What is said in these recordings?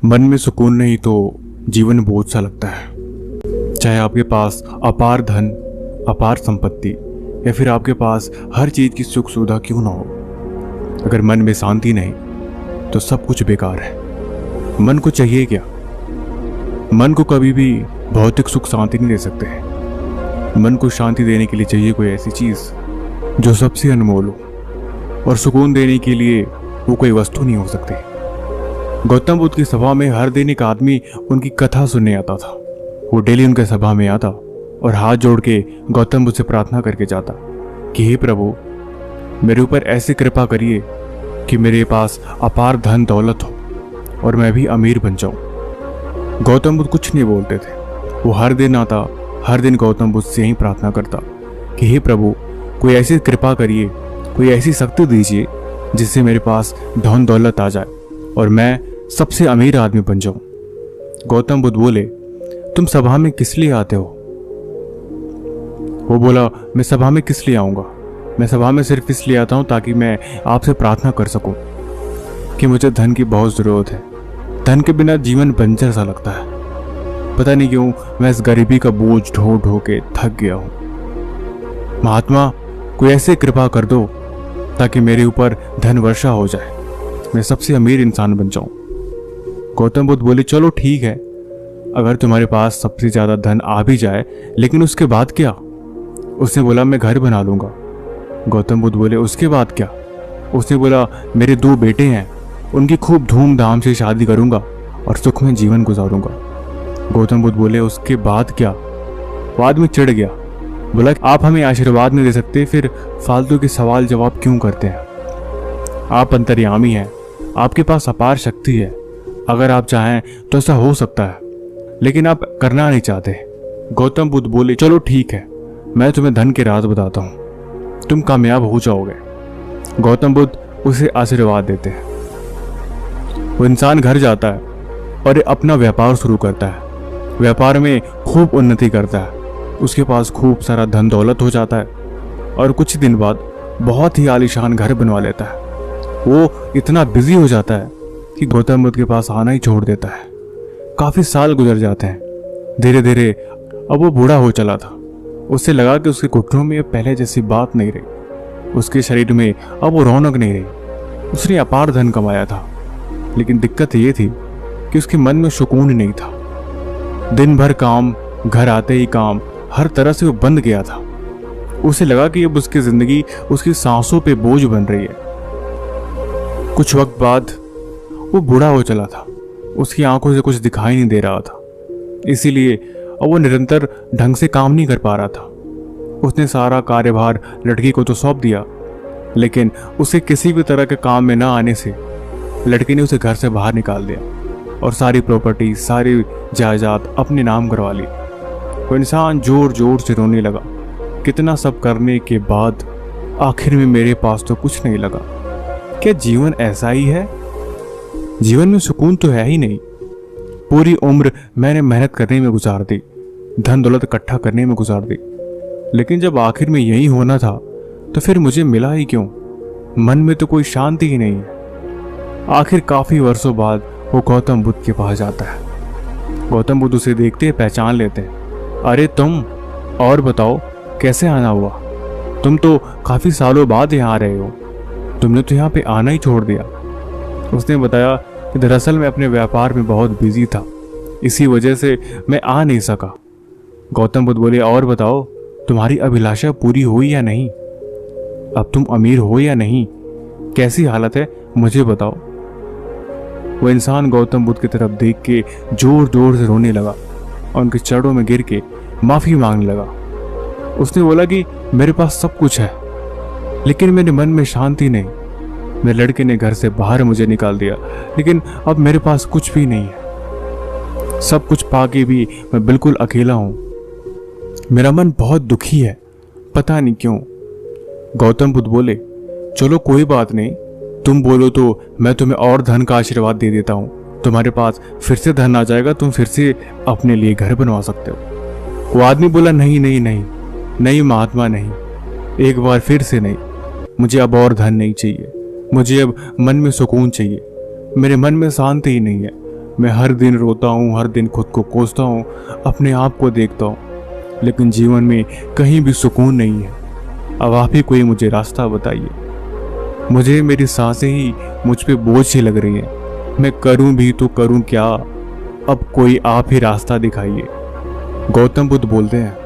मन में सुकून नहीं तो जीवन बोझ सा लगता है। चाहे आपके पास अपार धन, अपार संपत्ति या फिर आपके पास हर चीज की सुख सुविधा क्यों ना हो, अगर मन में शांति नहीं तो सब कुछ बेकार है। मन को चाहिए क्या? मन को कभी भी भौतिक सुख शांति नहीं दे सकते हैं। मन को शांति देने के लिए चाहिए कोई ऐसी चीज जो सबसे अनमोल हो, और सुकून देने के लिए वो कोई वस्तु नहीं हो सकती। गौतम बुद्ध की सभा में हर दिन एक आदमी उनकी कथा सुनने आता था। वो डेली उनके सभा में आता और हाथ जोड़ के गौतम बुद्ध से प्रार्थना करके जाता कि हे प्रभु, मेरे ऊपर ऐसी कृपा करिए कि मेरे पास अपार धन दौलत हो और मैं भी अमीर बन जाऊं। गौतम बुद्ध कुछ नहीं बोलते थे। वो हर दिन आता, हर दिन गौतम बुद्ध से यही प्रार्थना करता कि हे प्रभु, कोई ऐसी कृपा करिए, कोई ऐसी शक्ति दीजिए जिससे मेरे पास धन दौलत आ जाए और मैं सबसे अमीर आदमी बन जाऊं। गौतम बुद्ध बोले, तुम सभा में किस लिए आते हो? वो बोला, मैं सभा में किस लिए आऊंगा? मैं सभा में सिर्फ इसलिए आता हूं ताकि मैं आपसे प्रार्थना कर सकूं कि मुझे धन की बहुत जरूरत है। धन के बिना जीवन बंजर सा लगता है। पता नहीं क्यों मैं इस गरीबी का बोझ ढो ढो के थक गया हूं। महात्मा, कोई ऐसे कृपा कर दो ताकि मेरे ऊपर धन वर्षा हो जाए, मैं सबसे अमीर इंसान बन जाऊं। गौतम बुद्ध बोले, चलो ठीक है, अगर तुम्हारे पास सबसे ज्यादा धन आ भी जाए, लेकिन उसके बाद क्या? उसने बोला, मैं घर बना लूंगा। गौतम बुद्ध बोले, उसके बाद क्या? उसने बोला, मेरे 2 बेटे हैं, उनकी खूब धूमधाम से शादी करूंगा और सुख में जीवन गुजारूंगा। गौतम बुद्ध बोले, उसके बाद क्या? वो आदमी चिढ़ गया, बोला, आप हमें आशीर्वाद नहीं दे सकते, फिर फालतू के सवाल जवाब क्यों करते हैं? आप अंतर्यामी हैं, आपके पास अपार शक्ति है, अगर आप चाहें तो ऐसा हो सकता है, लेकिन आप करना नहीं चाहते। गौतम बुद्ध बोले, चलो ठीक है, मैं तुम्हें धन के राज बताता हूं, तुम कामयाब हो जाओगे। गौतम बुद्ध उसे आशीर्वाद देते हैं। वो इंसान घर जाता है और अपना व्यापार शुरू करता है। व्यापार में खूब उन्नति करता है, उसके पास खूब सारा धन दौलत हो जाता है और कुछ दिन बाद बहुत ही आलीशान घर बनवा लेता है। वो इतना बिजी हो जाता है कि गौतम बुद्ध के पास आना ही छोड़ देता है। काफी साल गुजर जाते हैं। धीरे धीरे अब वो बूढ़ा हो चला था। उससे लगा कि उसके घुटनों में पहले जैसी बात नहीं रही, उसके शरीर में अब वो रौनक नहीं रही। उसने अपार धन कमाया था, लेकिन दिक्कत ये थी कि उसके मन में सुकून नहीं था। दिन भर काम, घर आते ही काम, हर तरह से वो बंद गया था। उसे लगा कि अब उसकी जिंदगी उसकी सांसों पे बोझ बन रही है। कुछ वक्त बाद वो बूढ़ा हो चला था। उसकी आंखों से कुछ दिखाई नहीं दे रहा था, इसीलिए अब वो निरंतर ढंग से काम नहीं कर पा रहा था। उसने सारा कार्यभार लड़की को तो सौंप दिया, लेकिन उसे किसी भी तरह के काम में ना आने से लड़की ने उसे घर से बाहर निकाल दिया और सारी प्रॉपर्टी, सारी जायदाद अपने नाम करवा ली। वो इंसान जोर जोर से रोने लगा। कितना सब करने के बाद आखिर में मेरे पास तो कुछ नहीं लगा। क्या जीवन ऐसा ही है? जीवन में सुकून तो है ही नहीं। पूरी उम्र मैंने मेहनत करने में गुजार दी, धन दौलत इकट्ठा करने में गुजार दी, लेकिन जब आखिर में यही होना था तो फिर मुझे मिला ही क्यों? मन में तो कोई शांति ही नहीं है। आखिर काफी वर्षों बाद वो गौतम बुद्ध के पास जाता है। गौतम बुद्ध उसे देखते पहचान लेते हैं। अरे तुम, और बताओ कैसे आना हुआ? तुम तो काफी सालों बाद यहाँ आ रहे हो, तुमने तो यहाँ पे आना ही छोड़ दिया। उसने बताया कि दरअसल मैं अपने व्यापार में बहुत बिजी था, इसी वजह से मैं आ नहीं सका। गौतम बुद्ध बोले, और बताओ तुम्हारी अभिलाषा पूरी हुई या नहीं? अब तुम अमीर हो या नहीं? कैसी हालत है मुझे बताओ। वो इंसान गौतम बुद्ध की तरफ देख के जोर जोर से रोने लगा और उनके चरणों में गिर के माफी मांगने लगा। उसने बोला कि मेरे पास सब कुछ है, लेकिन मेरे मन में शांति नहीं। मेरे लड़के ने घर से बाहर मुझे निकाल दिया, लेकिन अब मेरे पास कुछ भी नहीं है। सब कुछ पाके भी मैं बिल्कुल अकेला हूं। मेरा मन बहुत दुखी है, पता नहीं क्यों। गौतम बुद्ध बोले, चलो कोई बात नहीं, तुम बोलो तो मैं तुम्हें और धन का आशीर्वाद दे देता हूं। तुम्हारे पास फिर से धन आ जाएगा, तुम फिर से अपने लिए घर बनवा सकते हो। वो आदमी बोला, नहीं नहीं नहीं नहीं महात्मा, नहीं, एक बार फिर से नहीं। मुझे अब और धन नहीं चाहिए, मुझे अब मन में सुकून चाहिए। मेरे मन में शांति ही नहीं है। मैं हर दिन रोता हूँ, हर दिन खुद को कोसता हूँ, अपने आप को देखता हूँ, लेकिन जीवन में कहीं भी सुकून नहीं है। अब आप ही कोई मुझे रास्ता बताइए। मुझे मेरी सांसें ही मुझ पे बोझ सी लग रही हैं। मैं करूं भी तो करूं क्या? अब कोई आप ही रास्ता दिखाइए। गौतम बुद्ध बोलते हैं,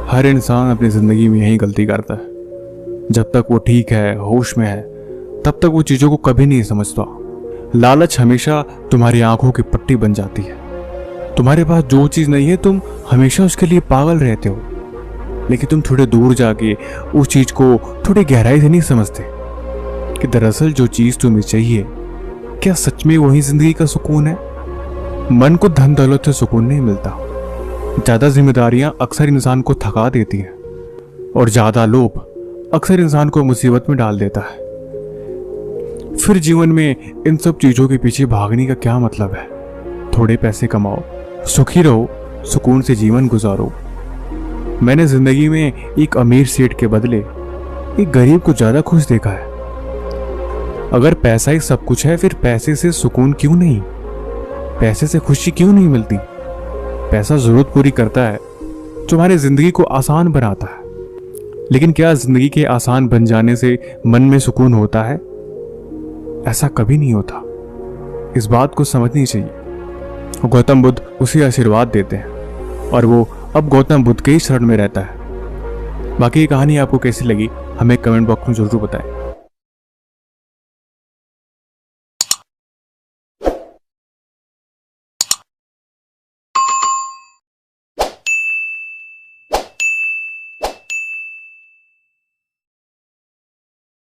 हर इंसान अपनी ज़िंदगी में यही गलती करता है। जब तक वो ठीक है, होश में है, तब तक वो चीज़ों को कभी नहीं समझता। लालच हमेशा तुम्हारी आंखों की पट्टी बन जाती है। तुम्हारे पास जो चीज़ नहीं है, तुम हमेशा उसके लिए पागल रहते हो, लेकिन तुम थोड़े दूर जाके उस चीज़ को थोड़ी गहराई से नहीं समझते कि दरअसल जो चीज़ तुम्हें चाहिए, क्या सच में वही ज़िंदगी का सुकून है? मन को धन दौलत से सुकून नहीं मिलता। ज़्यादा जिम्मेदारियां अक्सर इंसान को थका देती हैं, और ज़्यादा लोभ अक्सर इंसान को मुसीबत में डाल देता है। फिर जीवन में इन सब चीज़ों के पीछे भागने का क्या मतलब है? थोड़े पैसे कमाओ, सुखी रहो, सुकून से जीवन गुजारो। मैंने जिंदगी में एक अमीर सेठ के बदले एक गरीब को ज़्यादा खुश देखा है। अगर पैसा ही सब कुछ है, फिर पैसे से सुकून क्यों नहीं? पैसे से खुशी क्यों नहीं मिलती? पैसा जरूरत पूरी करता है, तुम्हारी जिंदगी को आसान बनाता है, लेकिन क्या जिंदगी के आसान बन जाने से मन में सुकून होता है? ऐसा कभी नहीं होता। इस बात को समझनी चाहिए। गौतम बुद्ध उसे आशीर्वाद देते हैं और वो अब गौतम बुद्ध के ही शरण में रहता है। बाकी ये कहानी आपको कैसी लगी हमें कमेंट बॉक्स में जरूर बताएं।